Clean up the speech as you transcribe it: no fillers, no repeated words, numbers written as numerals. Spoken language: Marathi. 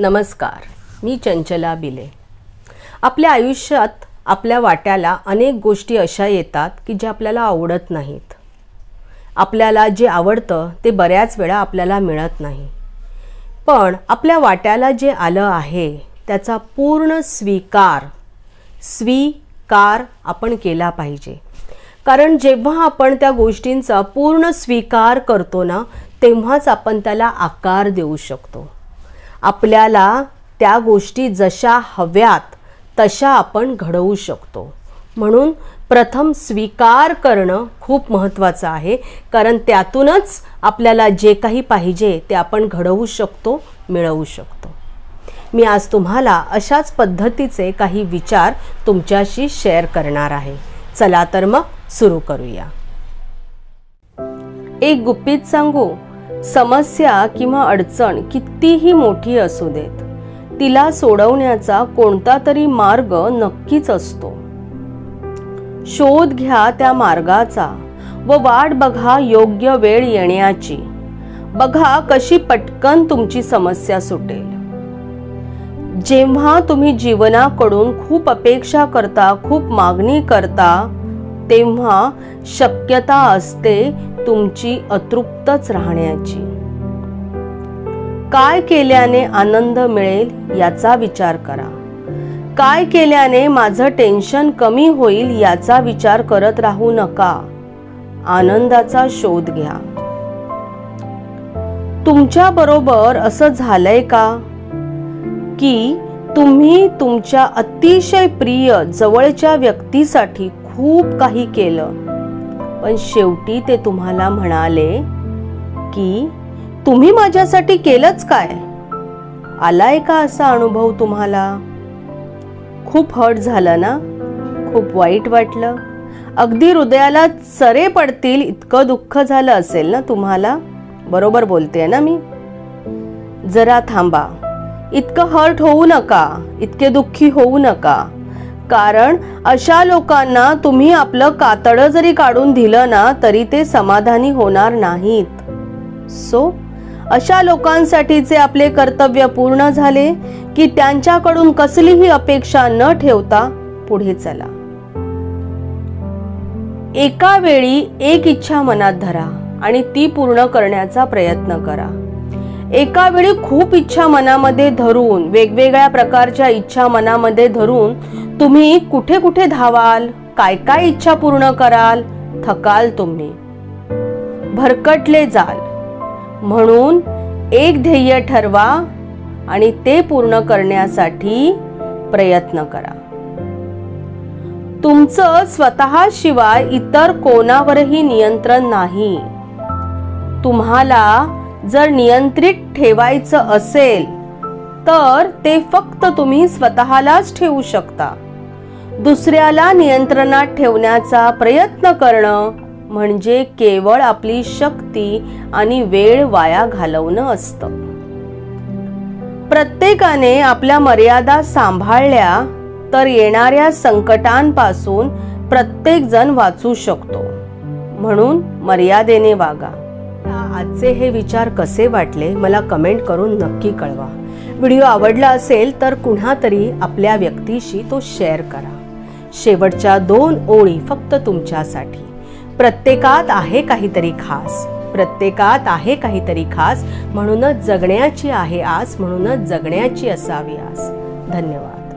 नमस्कार, मी चंचला बिले। आपल्या आयुष्यात आपल्या वाट्याला अनेक गोष्टी अशा येतात की ज्या आपल्याला आवडत नाहीत। आपल्याला जे आवडतं ते बऱ्याच वेळा आपल्याला मिळत नाही, पण आपल्या वाट्याला जे आलं आहे त्याचा पूर्ण स्वीकार आपण केला पाहिजे। कारण जेव्हा आपण त्या गोष्टींचा पूर्ण स्वीकार करतो ना, तेव्हाच आपण त्याला आकार देऊ शकतो। आपल्याला त्या गोष्टी जशा हव्यात तशा आपण घडवू शकतो। म्हणून प्रथम स्वीकार करणं खूप महत्त्वाचं आहे, कारण त्यातूनच आपल्याला जे काही पाहिजे ते आपण घडवू शकतो, मिळवू शकतो। मी आज तुम्हाला अशाच पद्धतीचे काही विचार तुमच्याशी शेअर करणार आहे। चला तर मग सुरू करूया। एक गुपित सांगू, समस्या किंवा अडचण कितीही मोठी असू देत, तिला सोडवण्याचा कोणता तरी मार्ग नक्कीच असतो। शोध घ्या त्या मार्गाचा व वाट बघा योग्य वेळ येण्याची। बघा कशी पटकन तुमची समस्या सुटेल। जेव्हा तुम्ही जीवनाकडून खूप अपेक्षा करता, खूप मागणी करता, तेव्हा शक्यता असते तुमची अतृप्तच राहण्याची। काय केल्याने आनंद मिळेल याचा विचार करा। काय केल्याने माझं टेन्शन कमी होईल याचा विचार करत राहू नका। आनंदाचा शोध घ्या। तुमच्या बरोबर असं झालंय का की तुम्ही तुमच्या अतिशय प्रिय जवळच्या व्यक्तीसाठी खूप काही केलं, पण शेवटी ते तुम्हाला म्हणाले की तुम्ही माझ्यासाठी केलंच काय? आलाय का असा अनुभव तुम्हाला? खूप हर्ट झालं ना? खूप वाईट वाटलं? अगदी हृदयाला चरे पडतील इतकं दुःख झालं असेल ना तुम्हाला? बरोबर बोलते ना मी? जरा थांबा, इतकं हर्ट होऊ नका, इतके दुःखी होऊ नका। कारण अशा लोकांना तुम्ही आपलं कातडं जरी काढून दिलं ना तरी ते समाधानी होणार नाहीत। सो अशा लोकांसाठीचे आपले कर्तव्य पूर्ण झाले की त्यांच्याकडून कसलीही अपेक्षा न ठेवता पुढे चला। एका वेळी एक इच्छा मनात धरा आणि ती पूर्ण करण्याचा प्रयत्न करा। एका वेळी खूप इच्छा मनामध्ये धरून, वेगवेगळ्या प्रकारच्या इच्छा मनामध्ये धरून तुम्ही कुठे कुठे धावाल, काय काय इच्छा पूर्ण कराल, थकाल, तुम्ही भरकटले जाल। म्हणून एक ध्येय ठरवा आणि ते पूर्ण करण्यासाठी प्रयत्न करा। तुमचं स्वतःशिवाय इतर कोणावरही नियंत्रण नाही। तुम्हाला जर नियंत्रित ठेवायचं असेल तर ते फक्त तुम्ही स्वतःलाच ठेवू शकता। दुसऱ्याला नियंत्रणात ठेवण्याचा प्रयत्न करणं म्हणजे केवळ आपली शक्ती आणि वेळ वाया घालवणं असतं। प्रत्येकाने आपल्या मर्यादा सांभाळल्या तर येणाऱ्या संकटांपासून प्रत्येक जण वाचू शकतो। म्हणून मर्यादेने वागा। आजचे हे विचार कसे वाटले मला कमेंट करून नक्की कळवा। व्हिडिओ आवडला असेल तर कुणा तरी आपल्या व्यक्तीशी तो शेअर करा। शेवटच्या 2 ओळी फक्त तुमच्यासाठी। प्रत्येकात आहे काहीतरी खास, प्रत्येकात आहे काहीतरी खास, म्हणूनच जगण्याची आहे आस, म्हणूनच जगण्याची असावी आस। धन्यवाद।